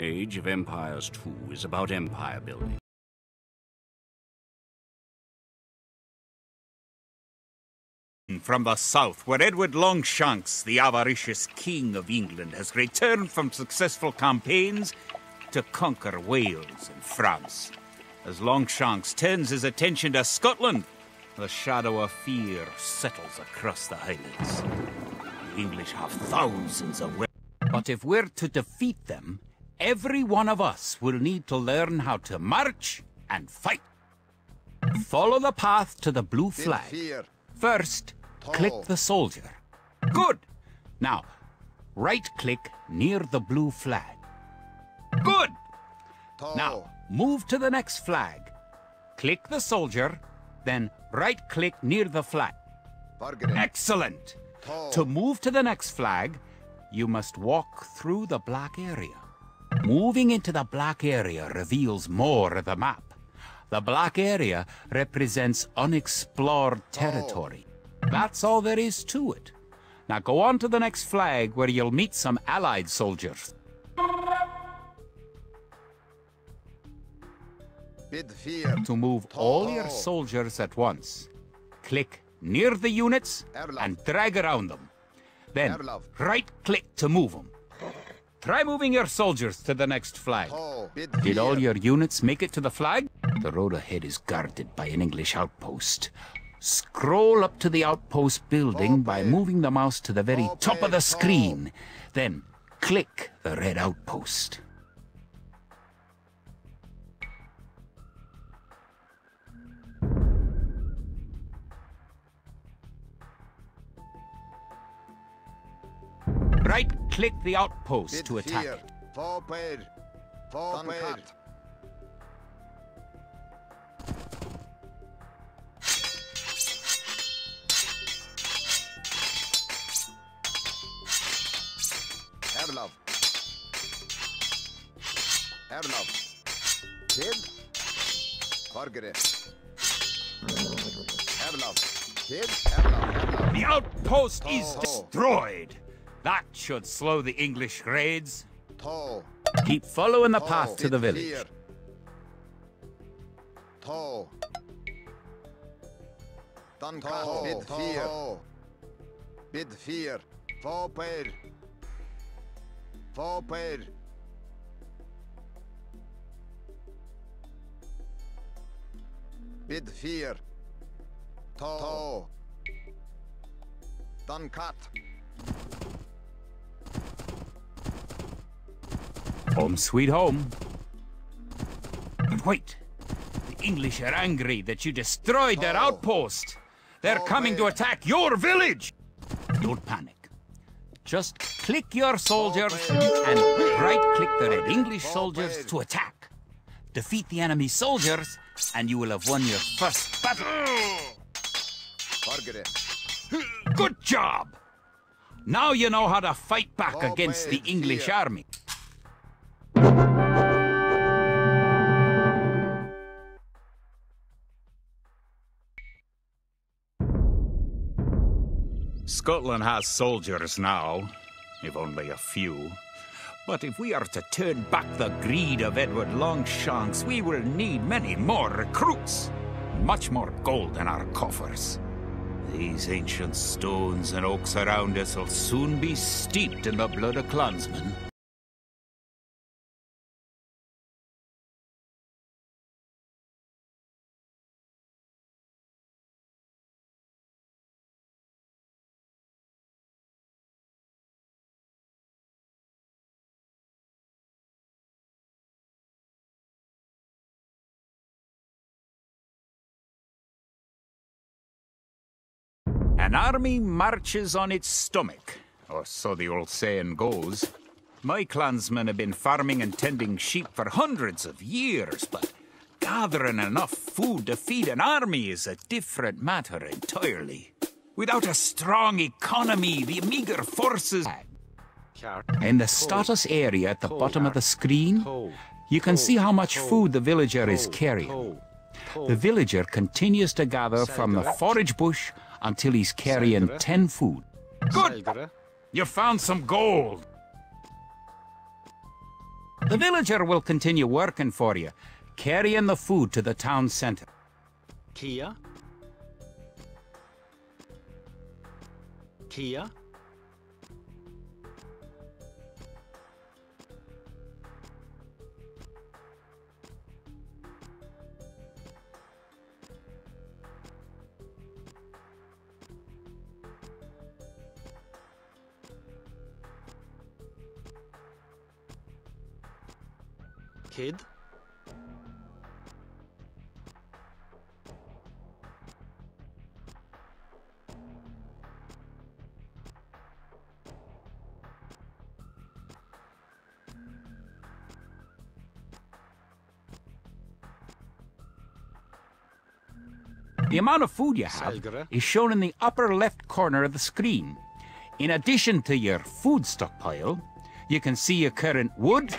Age of Empires 2 is about empire building. From the south, where Edward Longshanks, the avaricious king of England, has returned from successful campaigns to conquer Wales and France. As Longshanks turns his attention to Scotland, the shadow of fear settles across the Highlands. The English have thousands of weapons. But if we're to defeat them, every one of us will need to learn how to march and fight. Follow the path to the blue flag. First, click the soldier. Good! Now, right-click near the blue flag. Good! Now, move to the next flag. Click the soldier, then right-click near the flag. Excellent! To move to the next flag, you must walk through the black area. Moving into the black area reveals more of the map. The black area represents unexplored territory. That's all there is to it. Now go on to the next flag where you'll meet some Allied soldiers. To move all your soldiers at once, click near the units and drag around them. Then right-click to move them. Try moving your soldiers to the next flag. Did all your units make it to the flag? The road ahead is guarded by an English outpost. Scroll up to the outpost building by moving the mouse to the very top of the screen. Then click the red outpost. Right-click the outpost to attack it. The outpost is destroyed. That should slow the English raids. Keep following the path to the village. Home sweet home. But wait, the English are angry that you destroyed their outpost. They're coming to attack your village. Don't panic. Just click your soldiers and right-click the red English soldiers to attack. Defeat the enemy soldiers and you will have won your first battle. Good job! Now you know how to fight back against the English army. Scotland has soldiers now, if only a few. But if we are to turn back the greed of Edward Longshanks, we will need many more recruits. Much more gold in our coffers. These ancient stones and oaks around us will soon be steeped in the blood of clansmen. An army marches on its stomach, or so the old saying goes. My clansmen have been farming and tending sheep for hundreds of years, but gathering enough food to feed an army is a different matter entirely. Without a strong economy, the meager forces... In the status area at the bottom of the screen, you can see how much food the villager is carrying. The villager continues to gather from the forage bush until he's carrying 10 food. Good! You found some gold! The villager will continue working for you, carrying the food to the town center. Kia. Kia. Kid. The amount of food you have is shown in the upper left corner of the screen. In addition to your food stockpile, you can see your current wood,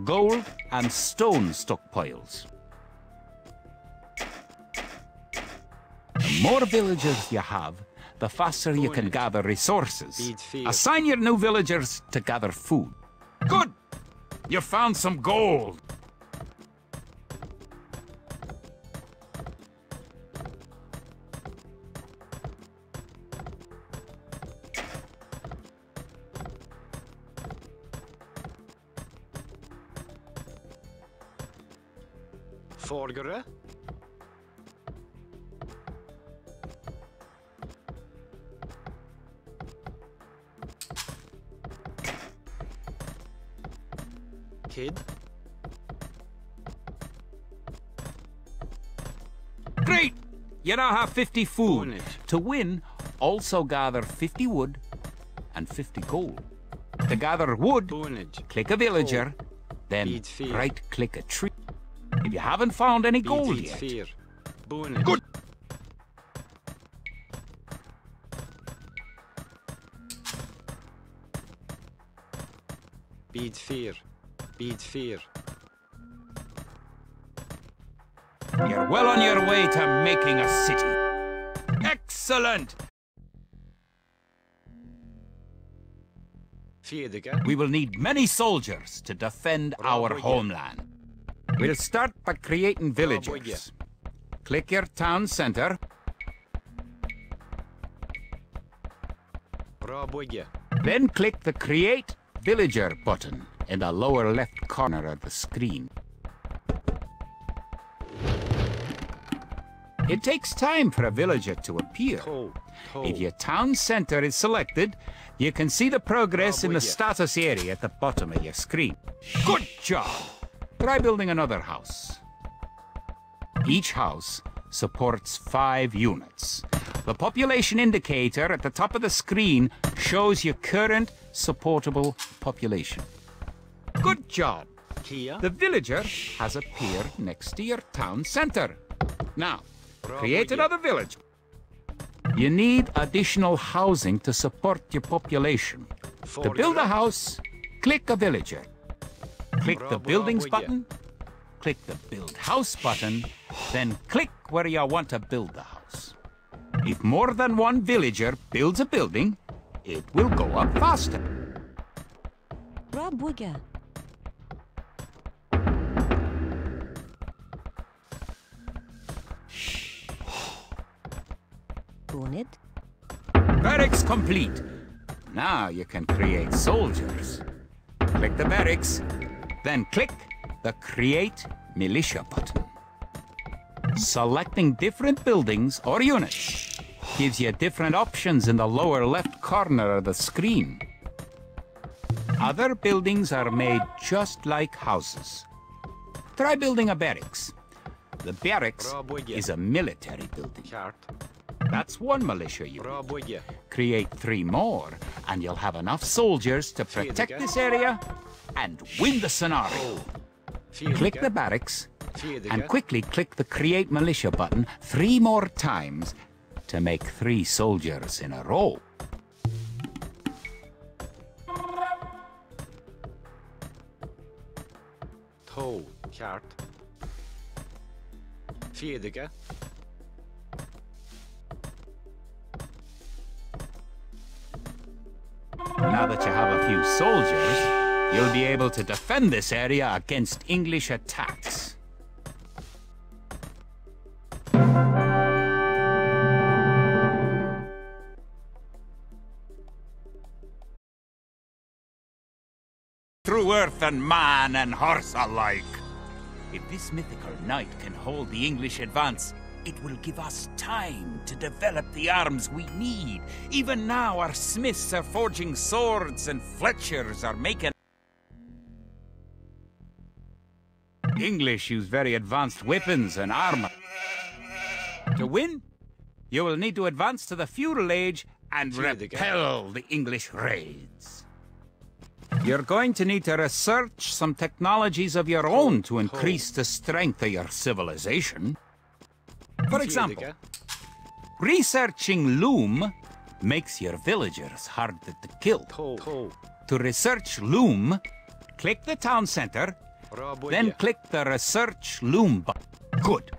gold, and stone stockpiles. The more villagers you have, the faster you can gather resources. Assign your new villagers to gather food. Good! You found some gold! Forgere. Kid. Great! You now have 50 food. To win, also gather 50 wood and 50 gold. To gather wood, click a villager, then right-click a tree. If you haven't found any gold yet. Good! Beat fear. Beat fear. You're well on your way to making a city. Excellent! We will need many soldiers to defend our homeland. We'll start by creating villagers. Click your town center. Then click the Create Villager button in the lower left corner of the screen. It takes time for a villager to appear. If your town center is selected, you can see the progress in the status area at the bottom of your screen. Good job! Try building another house. Each house supports 5 units. The population indicator at the top of the screen shows your current supportable population. Good job! The villager has appeared next to your town center. Now, create another village. You need additional housing to support your population. To build a house, click a villager. Click the Buildings button, click the Build House button, then click where you want to build the house. If more than one villager builds a building, it will go up faster. Barracks complete. Now you can create soldiers. Click the barracks, then click the Create Militia button. Selecting different buildings or units gives you different options in the lower left corner of the screen. Other buildings are made just like houses. Try building a barracks. The barracks is a military building. That's one militia unit. Create 3 more, and you'll have enough soldiers to protect this area and win the scenario. Click the barracks, and quickly click the Create Militia button 3 more times to make 3 soldiers in a row. Now that you have a few soldiers, You'll be able to defend this area against English attacks. Through earth and man and horse alike. If this mythical knight can hold the English advance, it will give us time to develop the arms we need. Even now, our smiths are forging swords and Fletchers are making... English use very advanced weapons and armor. To win, you will need to advance to the feudal age and repel the English raids. You're going to need to research some technologies of your own to increase the strength of your civilization. For example, researching loom makes your villagers harder to kill. To research loom, click the town center, then click the research loom button. Good.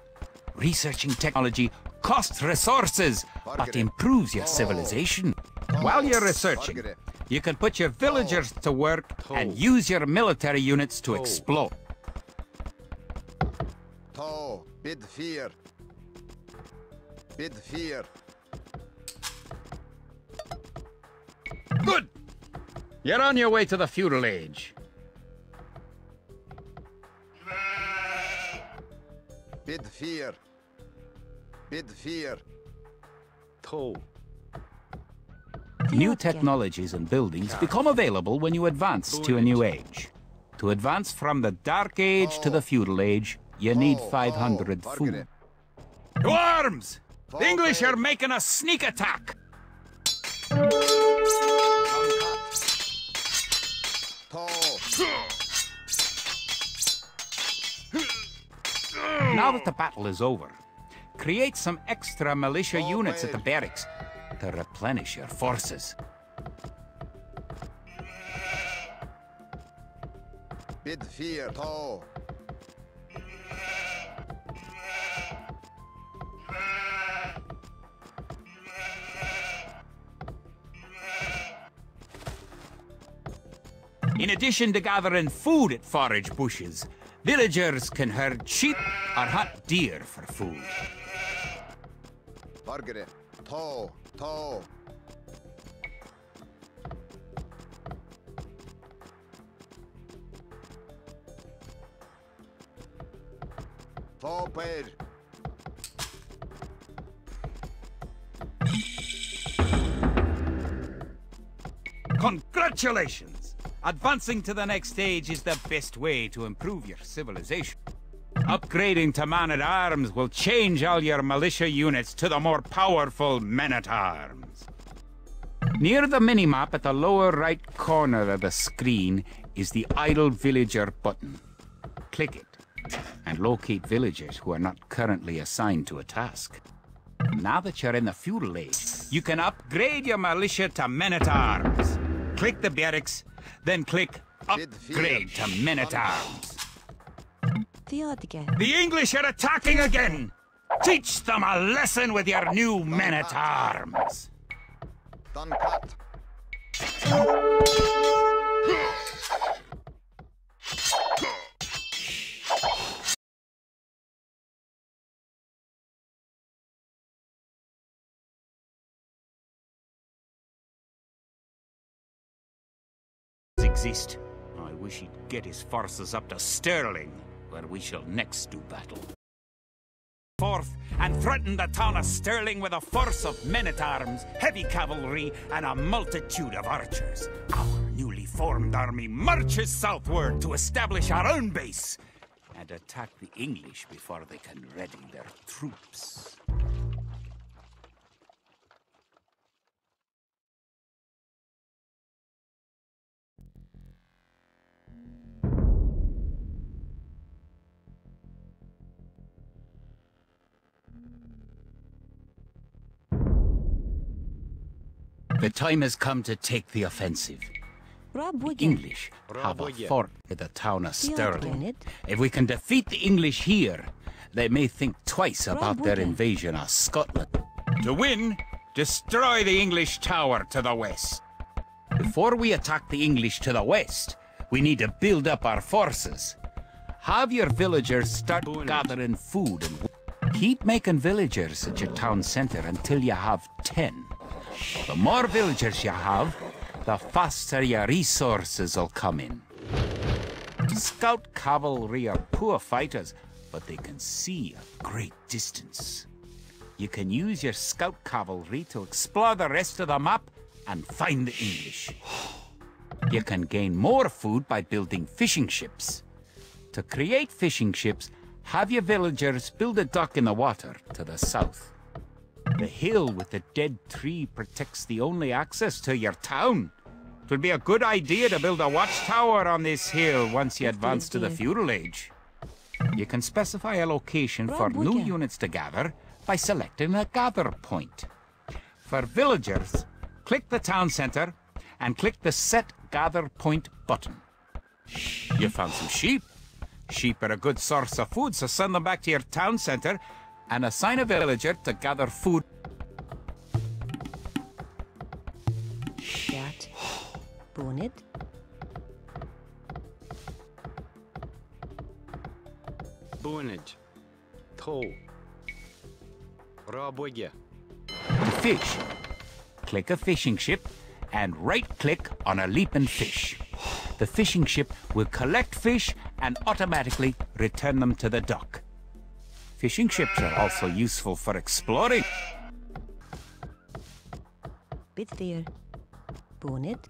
Researching technology costs resources, but improves your civilization. While you're researching, you can put your villagers to work and use your military units to explode. Bid fear. Bid fear. Good! You're on your way to the feudal age. Bid fear. Bid fear. New technologies and buildings become available when you advance to a new age. To advance from the Dark Age to the Feudal Age, you need 500 food. To arms! The English are making a sneak attack! Now that the battle is over, create some extra militia units at the barracks to replenish your forces. Bid fear. To. In addition to gathering food at forage bushes, villagers can herd sheep or hunt deer for food. Margaret. To. To. Topper. Congratulations! Advancing to the next stage is the best way to improve your civilization. Upgrading to man-at-arms will change all your militia units to the more powerful men-at-arms. Near the minimap at the lower right corner of the screen is the Idle Villager button. Click it, and locate villagers who are not currently assigned to a task. Now that you're in the feudal age, you can upgrade your militia to men-at-arms. Click the barracks, then click Upgrade to men-at-arms. The English are attacking again! Teach them a lesson with your new men-at-arms! Done cut. Exist. I wish he'd get his forces up to Stirling, where we shall next do battle. Forth and threaten the town of Stirling with a force of men-at-arms, heavy cavalry, and a multitude of archers. Our newly formed army marches southward to establish our own base and attack the English before they can ready their troops. The time has come to take the offensive. The English have a fort at the town of Stirling. If we can defeat the English here, they may think twice about their invasion of Scotland. To win, destroy the English tower to the west. Before we attack the English to the west, We need to build up our forces. Have your villagers start gathering food and keep making villagers at your town center until you have 10. The more villagers you have, the faster your resources will come in. Scout cavalry are poor fighters, but they can see a great distance. You can use your scout cavalry to explore the rest of the map and find the English. You can gain more food by building fishing ships. To create fishing ships, have your villagers build a dock in the water to the south. The hill with the dead tree protects the only access to your town. It would be a good idea to build a watchtower on this hill once you advance to the feudal age. You can specify a location for new units to gather by selecting a gather point. For villagers, click the town center and click the Set Gather Point button. You found some sheep. Sheep are a good source of food, so send them back to your town center and assign a villager to gather food. Gert. Bonnet. Bonnet. Toe. Rabwigge. To fish, click a fishing ship and right-click on a leaping fish. The fishing ship will collect fish and automatically return them to the dock. Fishing ships are also useful for exploring. Bitfear. Bonnet.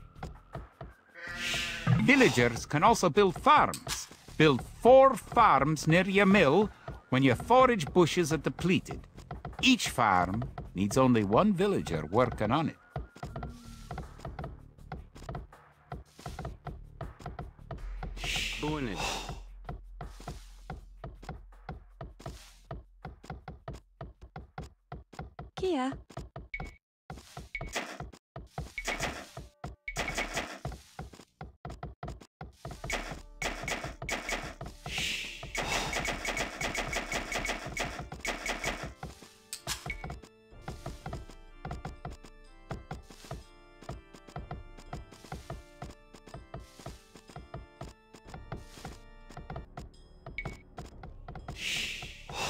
Villagers can also build farms. Build 4 farms near your mill when your forage bushes are depleted. Each farm needs only 1 villager working on it. Bonnet. Kia.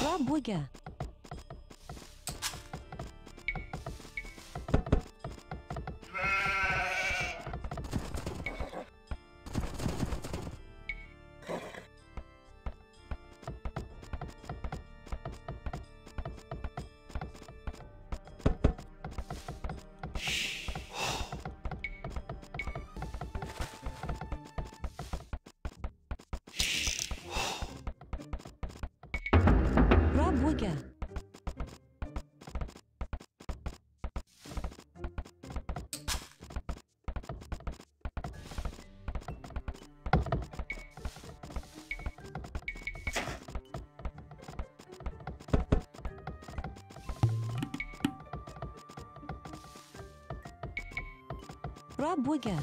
Rabwigge. Rabwigge. Rabwigge.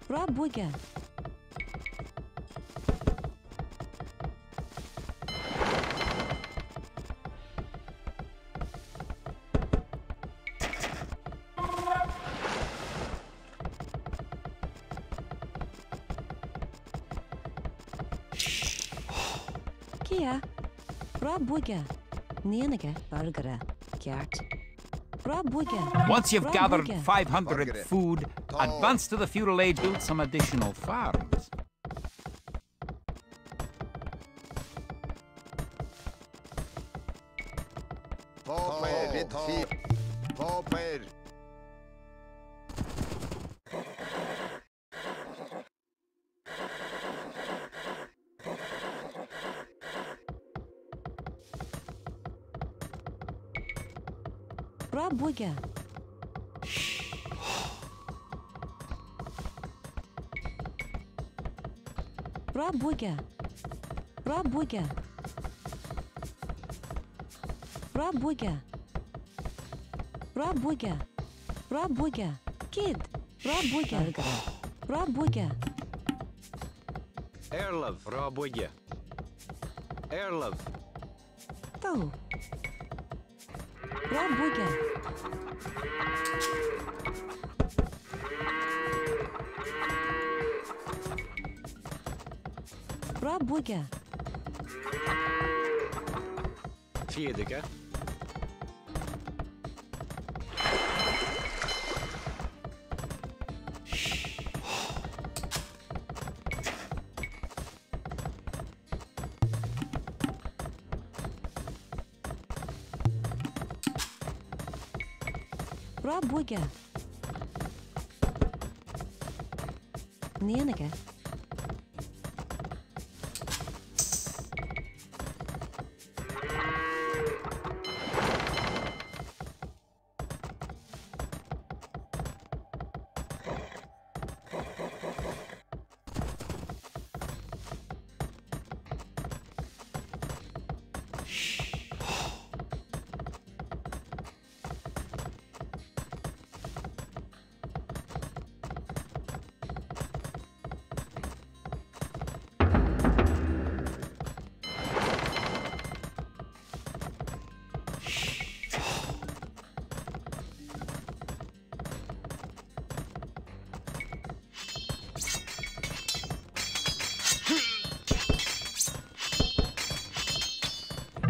Rabwigge. Kia. Rabwigge. Nienige. Burgere. Gert. Rabwigge. Once you've gathered Rabwigge. 500 food, advance to the feudal age, build some additional farms. Rabuga. Rabuga. Rabuga. Rabuga. Rabuga. Rabuga. Kid. Rabuga. Rabuga. Airlove, Rabuga. Airlove. Tau. Rabuga. Rabuga. Fiediga. Rabuga. Nienige.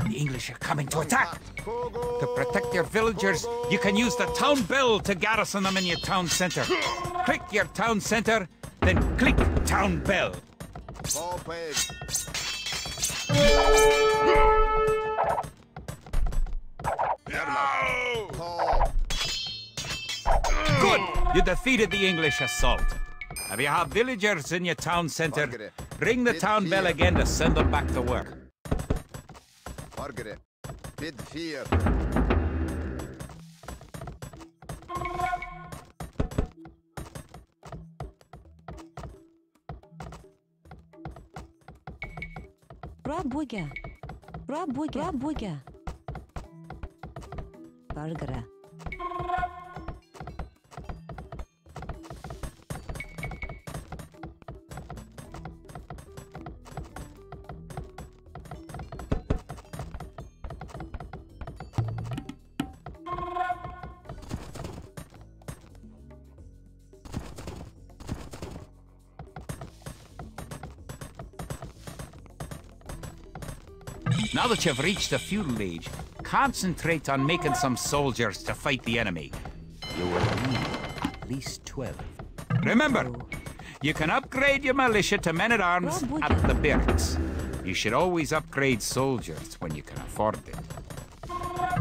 The English are coming to attack. To protect your villagers, you can use the town bell to garrison them in your town center. Click your town center, then click town bell. Good! You defeated the English assault. If you have villagers in your town center, ring the town bell again to send them back to work. Margaret, bid fear. Rabuga. Rabuga. Rabuga. Bargara. Now that you've reached the feudal age, concentrate on making some soldiers to fight the enemy. You will need at least 12. Remember, you can upgrade your militia to men-at-arms at the barracks. You should always upgrade soldiers when you can afford it.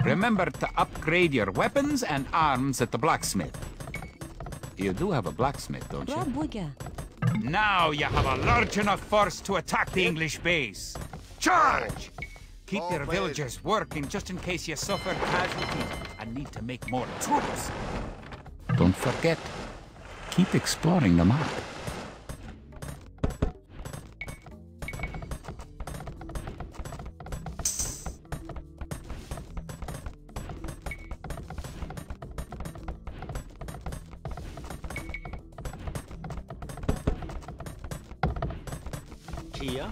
Remember to upgrade your weapons and arms at the blacksmith. You do have a blacksmith, don't you? Rabuga. Now you have a large enough force to attack the English base. Charge! Keep your villagers working just in case you suffer casualties and need to make more troops. Don't forget, keep exploring the map. Kia.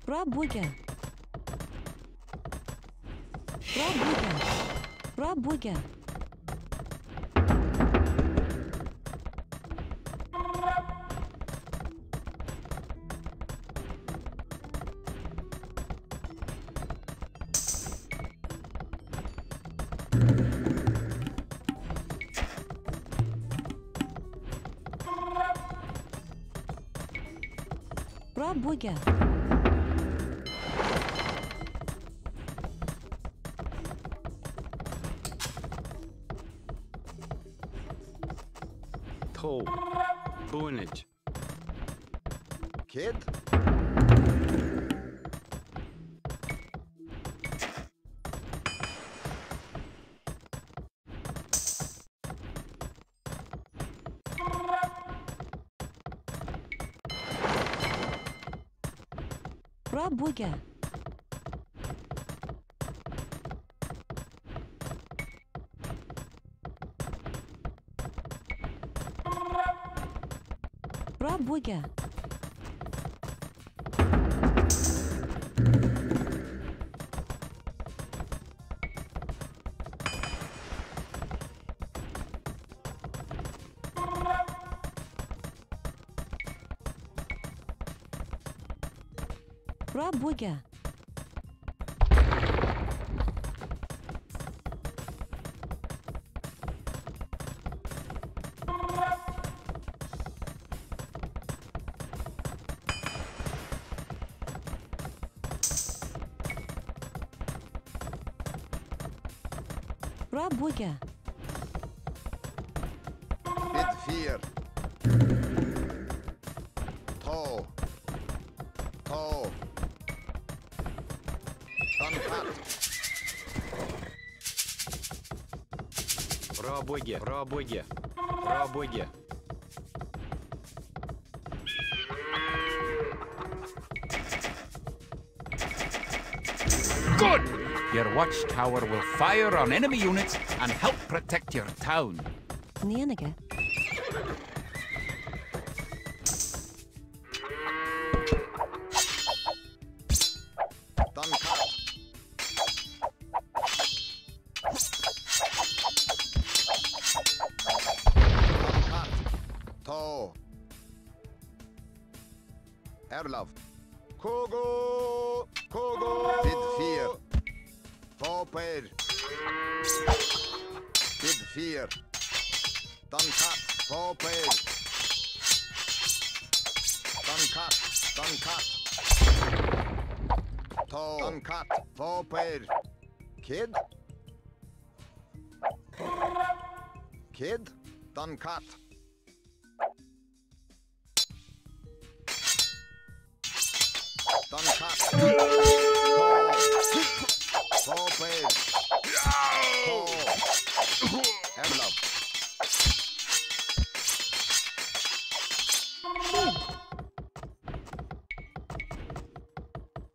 Rabuga. Rabuga. Rabuga. Пробуга. To. Bunage. Kid? Пробуга. Пробуга. Пробуга. Пробуга. Bid 4. To. To. Duncat. Пробуге. Пробуге. Пробуге. Good! Your watchtower will fire on enemy units and help protect your town. Nienige. Duncat. Duncat. To. Erlov. Kogo. Kogo. Bid 4. Popper. Bid 4. Duncat. Popper. Duncat. Duncat. To. Duncat. Popper. Kid. Kid. Duncat. Duncat. Popper. To. Erlov.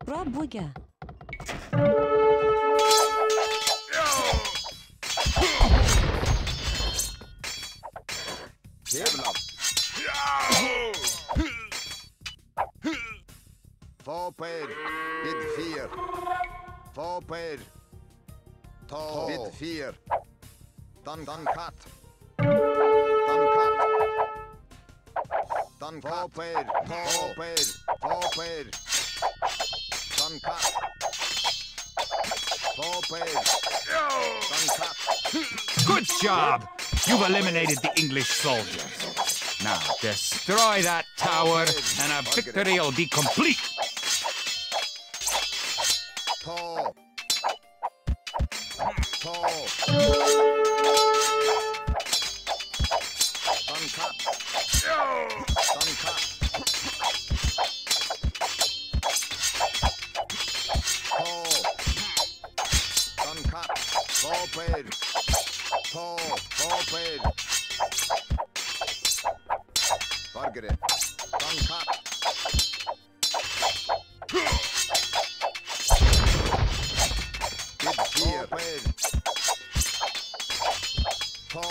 Пробуга. Erlov. Popper. Bid 4. Popper. To. Bid 4. Duncat. Duncat. Duncat. Popper. Popper. Popper. Duncat. Popper. Duncat. Good job! You've eliminated the English soldiers. Now, destroy that tower, and our victory will be complete. To. To. Duncat. Duncat. To. Duncat. Popper. To. Popper. Margaret. Duncat. Bid 4. To.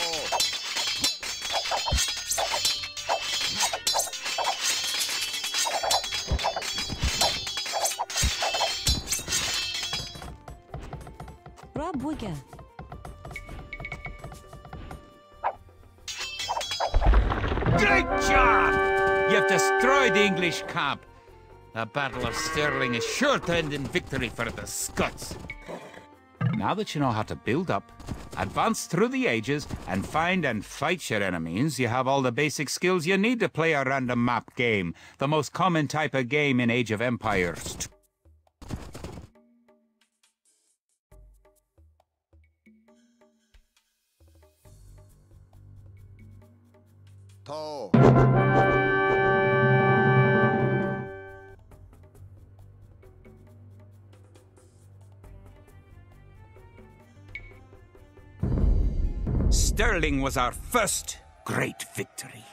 Пробуга. Great job! You've destroyed the English camp. The Battle of Stirling is sure to end in victory for the Scots. Now that you know how to build up, advance through the ages, and find and fight your enemies, you have all the basic skills you need to play a random map game, the most common type of game in Age of Empires. To. Stirling was our first great victory.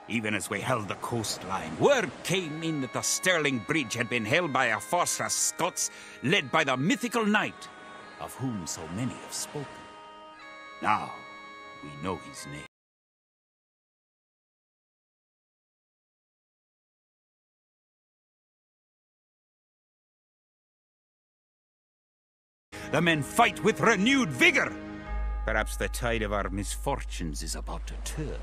Even as we held the coastline, word came in that the Stirling Bridge had been held by a force of Scots led by the mythical knight, of whom so many have spoken. Now, we know his name. The men fight with renewed vigor. Perhaps the tide of our misfortunes is about to turn.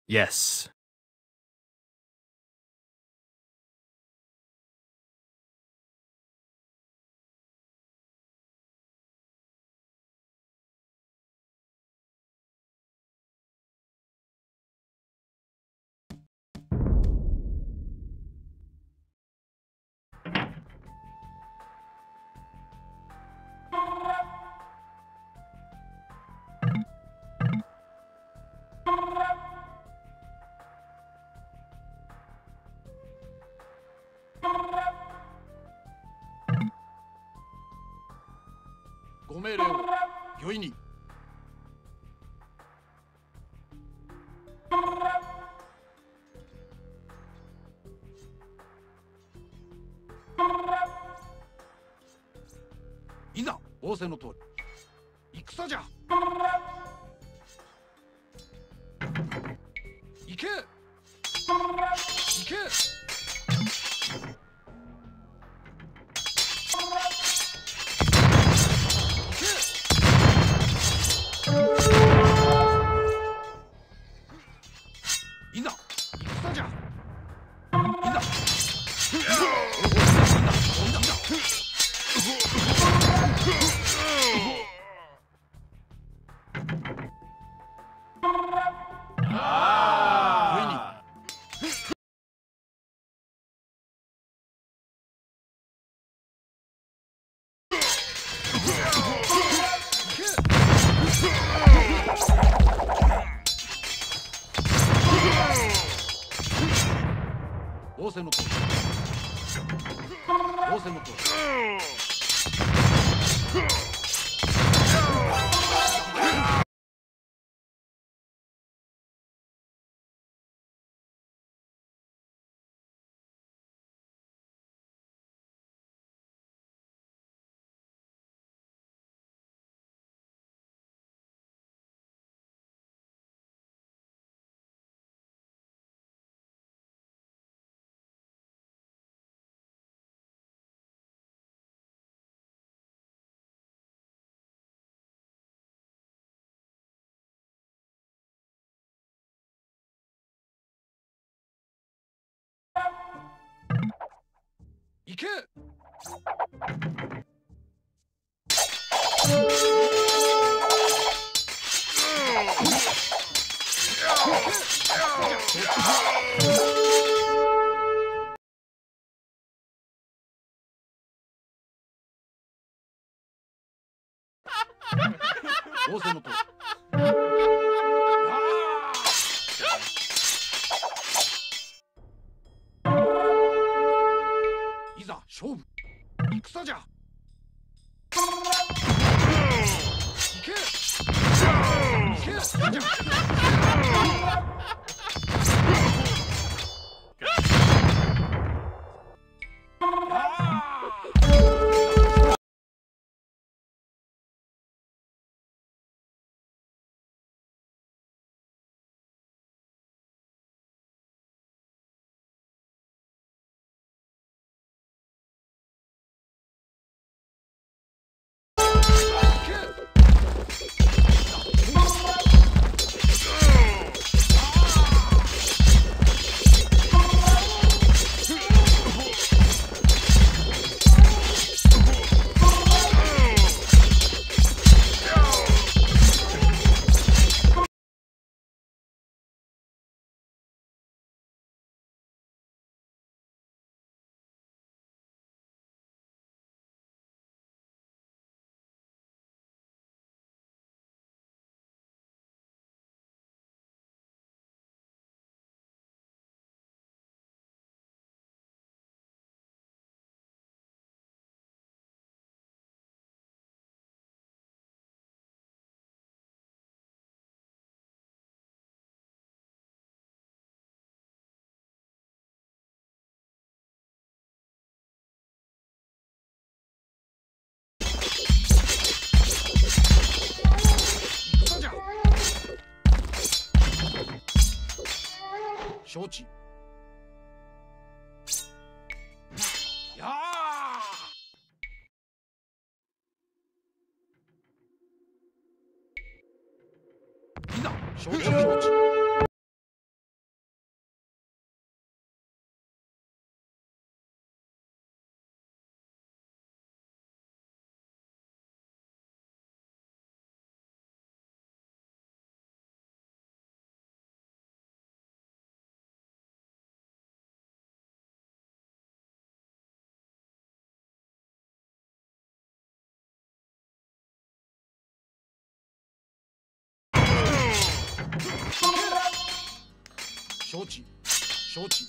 Yes. 仰せのとおり。いざ勝負。戦じゃ。行け。行け。じゃ。承知。やあ。いざ承知承知。承知承知。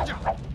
Gotcha!